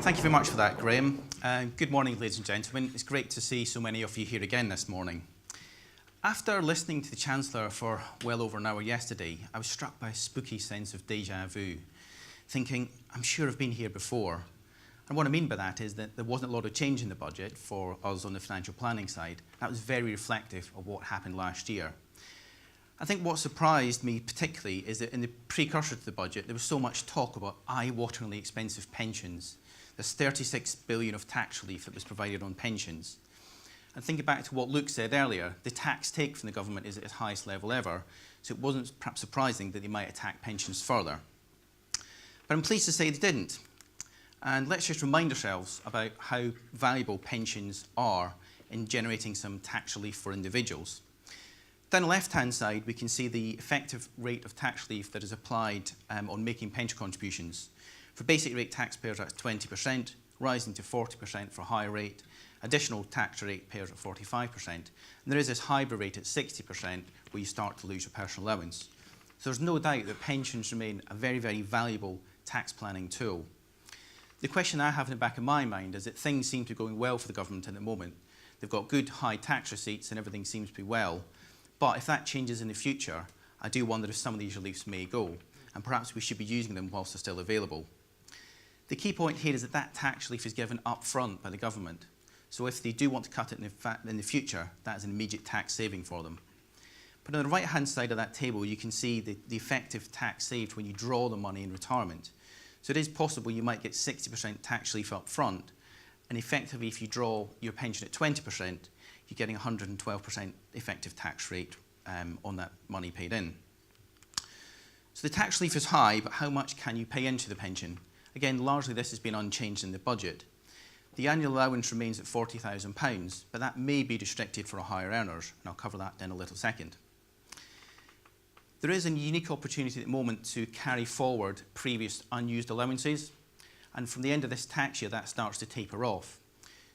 Thank you very much for that, Graham. Good morning, ladies and gentlemen. It's great to see so many of you here again this morning. After listening to the Chancellor for well over an hour yesterday, I was struck by a spooky sense of déjà vu, thinking, I'm sure I've been here before. And what I mean by that is that there wasn't a lot of change in the budget for us on the financial planning side. That was very reflective of what happened last year. I think what surprised me particularly is that in the precursor to the budget, there was so much talk about eye-wateringly expensive pensions. There's 36 billion of tax relief that was provided on pensions. And thinking back to what Luke said earlier, the tax take from the government is at its highest level ever, so it wasn't perhaps surprising that they might attack pensions further. But I'm pleased to say they didn't. And let's just remind ourselves about how valuable pensions are in generating some tax relief for individuals. Down the left-hand side, we can see the effective rate of tax relief that is applied on making pension contributions. For basic rate taxpayers, that's 20%, rising to 40% for higher rate. Additional tax rate payers at 45%. And there is this hybrid rate at 60% where you start to lose your personal allowance. So there's no doubt that pensions remain a very, very valuable tax planning tool. The question I have in the back of my mind is that things seem to be going well for the government at the moment. They've got good high tax receipts and everything seems to be well. But if that changes in the future, I do wonder if some of these reliefs may go, and perhaps we should be using them whilst they're still available. The key point here is that that tax relief is given up front by the government. So if they do want to cut it in the future, that is an immediate tax saving for them. But on the right-hand side of that table, you can see the effective tax saved when you draw the money in retirement. So it is possible you might get 60% tax relief up front, and effectively if you draw your pension at 20%, you're getting 112% effective tax rate on that money paid in. So the tax relief is high, but how much can you pay into the pension? Again, largely this has been unchanged in the budget. The annual allowance remains at £40,000, but that may be restricted for higher earners, and I'll cover that in a little second. There is a unique opportunity at the moment to carry forward previous unused allowances, and from the end of this tax year that starts to taper off.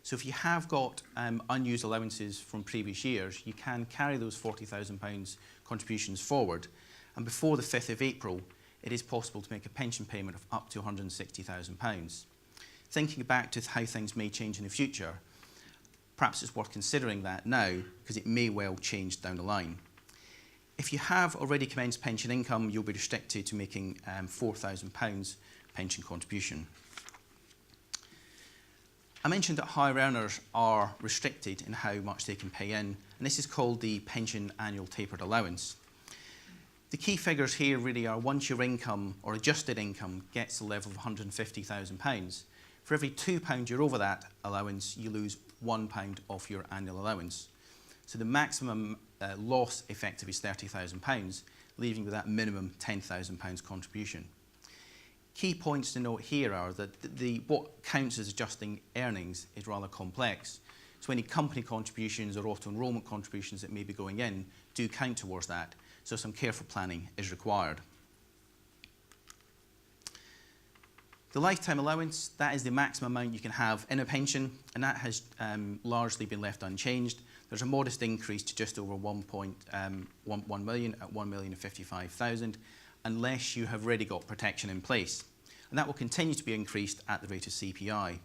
So if you have got unused allowances from previous years, you can carry those £40,000 contributions forward, and before the 5th of April, it is possible to make a pension payment of up to £160,000. Thinking back to how things may change in the future, perhaps it's worth considering that now, because it may well change down the line. If you have already commenced pension income, you'll be restricted to making £4,000 pension contribution. I mentioned that higher earners are restricted in how much they can pay in, and this is called the pension annual tapered allowance. The key figures here really are once your income or adjusted income gets the level of £150,000, for every £2 you're over that allowance, you lose £1 off your annual allowance. So the maximum loss effective is £30,000, leaving with that minimum £10,000 contribution. Key points to note here are that what counts as adjusting earnings is rather complex. So any company contributions or auto-enrolment contributions that may be going in do count towards that, so some careful planning is required. The lifetime allowance, that is the maximum amount you can have in a pension, and that has largely been left unchanged. There's a modest increase to just over 1.1 million at 1,055,000, unless you have already got protection in place. And that will continue to be increased at the rate of CPI.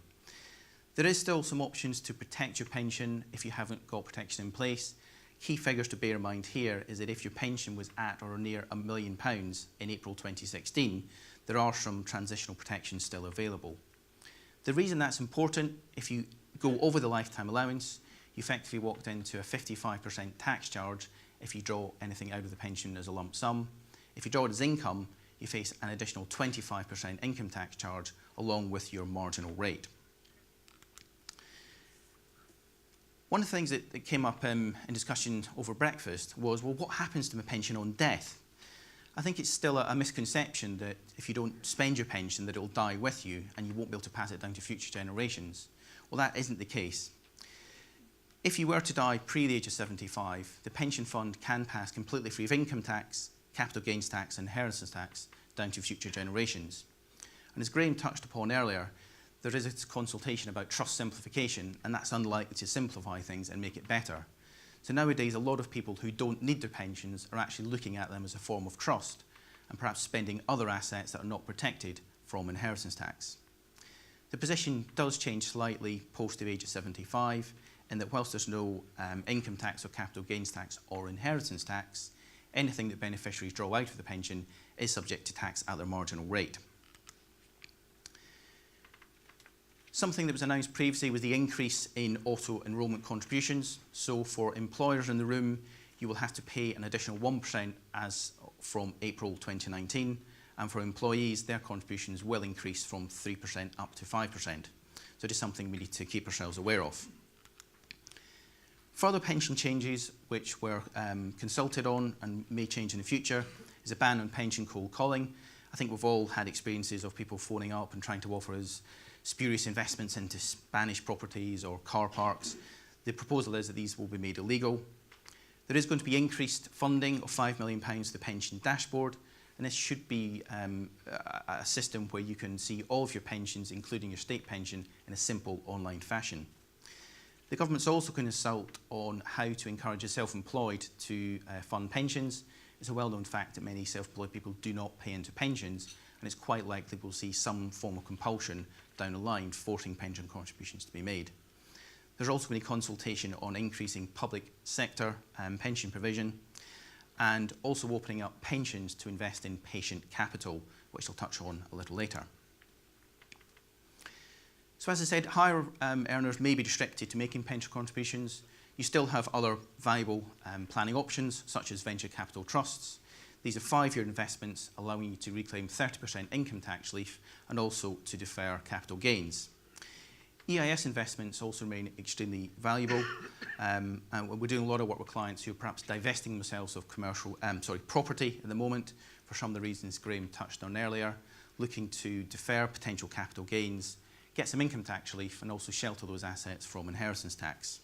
There is still some options to protect your pension if you haven't got protection in place. Key figures to bear in mind here is that if your pension was at or near £1 million in April 2016, there are some transitional protections still available. The reason that's important, if you go over the lifetime allowance, you effectively walked into a 55% tax charge if you draw anything out of the pension as a lump sum. If you draw it as income, you face an additional 25% income tax charge along with your marginal rate. One of the things that came up in discussion over breakfast was, well, what happens to my pension on death? I think it's still a misconception that if you don't spend your pension that it'll die with you and you won't be able to pass it down to future generations. Well, that isn't the case. If you were to die pre the age of 75, the pension fund can pass completely free of income tax, capital gains tax and inheritance tax down to future generations. And as Graham touched upon earlier, there is a consultation about trust simplification, and that's unlikely to simplify things and make it better. So nowadays, a lot of people who don't need their pensions are actually looking at them as a form of trust and perhaps spending other assets that are not protected from inheritance tax. The position does change slightly post the age of 75, in that whilst there's no income tax or capital gains tax or inheritance tax, anything that beneficiaries draw out of the pension is subject to tax at their marginal rate. Something that was announced previously was the increase in auto-enrolment contributions. So for employers in the room, you will have to pay an additional 1% as from April 2019. And for employees, their contributions will increase from 3% up to 5%. So it is something we need to keep ourselves aware of. Further pension changes, which were consulted on and may change in the future, is a ban on pension cold calling. I think we've all had experiences of people phoning up and trying to offer us spurious investments into Spanish properties or car parks. The proposal is that these will be made illegal. There is going to be increased funding of £5 million to the pension dashboard, and this should be a system where you can see all of your pensions, including your state pension, in a simple online fashion. The government's also going to consult on how to encourage the self-employed to fund pensions. It's a well-known fact that many self-employed people do not pay into pensions, and it's quite likely we'll see some form of compulsion down the line forcing pension contributions to be made. There's also been a consultation on increasing public sector pension provision, and also opening up pensions to invest in patient capital, which I'll touch on a little later. So as I said, higher earners may be restricted to making pension contributions. You still have other viable planning options, such as venture capital trusts. These are 5-year investments allowing you to reclaim 30% income tax relief and also to defer capital gains. EIS investments also remain extremely valuable, and we're doing a lot of work with clients who are perhaps divesting themselves of property at the moment for some of the reasons Graham touched on earlier, looking to defer potential capital gains, get some income tax relief, and also shelter those assets from inheritance tax.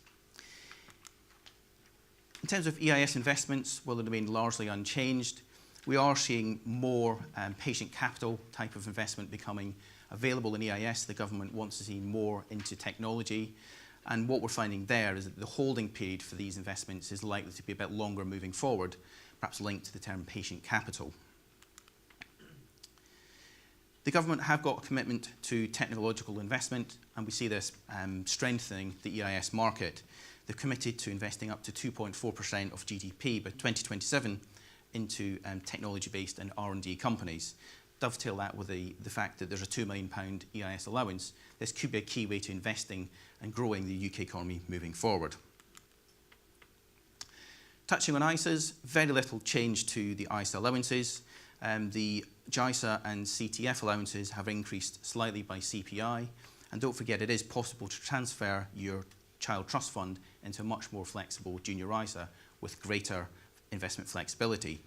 In terms of EIS investments, will remain largely unchanged. We are seeing more patient capital type of investment becoming available in EIS. The government wants to see more into technology, and what we're finding there is that the holding period for these investments is likely to be a bit longer moving forward, perhaps linked to the term patient capital. The government have got a commitment to technological investment, and we see this strengthening the EIS market. They've committed to investing up to 2.4% of GDP by 2027 into technology-based and R&D companies. Dovetail that with the fact that there's a £2 million EIS allowance. This could be a key way to investing and growing the UK economy moving forward. Touching on ISAs, very little change to the ISA allowances. The JISA and CTF allowances have increased slightly by CPI, and don't forget it is possible to transfer your child trust fund into a much more flexible junior ISA with greater investment flexibility.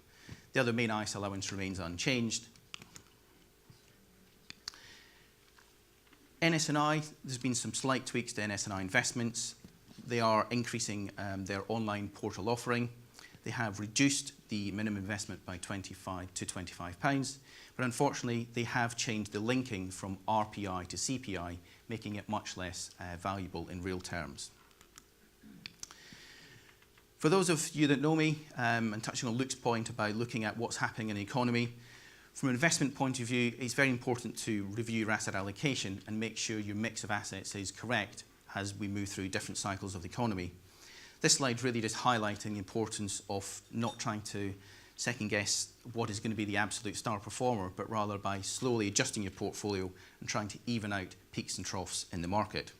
The other main ISA allowance remains unchanged. NS&I, there's been some slight tweaks to NS&I investments. They are increasing their online portal offering. They have reduced the minimum investment by £25 to £25, but unfortunately they have changed the linking from RPI to CPI, making it much less valuable in real terms. For those of you that know me, and touching on Luke's point about looking at what's happening in the economy, from an investment point of view, it's very important to review your asset allocation and make sure your mix of assets is correct as we move through different cycles of the economy. This slide really just highlighting the importance of not trying to second guess what is going to be the absolute star performer, but rather by slowly adjusting your portfolio and trying to even out peaks and troughs in the market.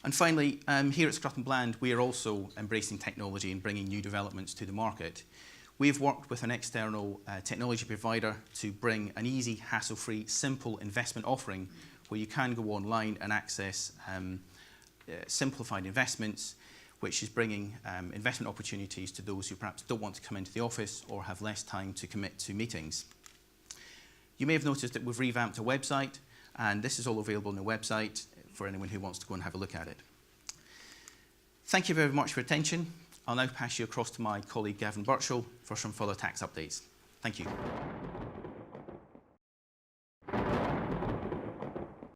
And finally, here at Scruton Bland, we are also embracing technology and bringing new developments to the market. We've worked with an external technology provider to bring an easy, hassle-free, simple investment offering where you can go online and access simplified investments, which is bringing investment opportunities to those who perhaps don't want to come into the office or have less time to commit to meetings. You may have noticed that we've revamped our website, and this is all available on the website for anyone who wants to go and have a look at it. Thank you very much for your attention. I'll now pass you across to my colleague Gavin Birchall for some further tax updates. Thank you.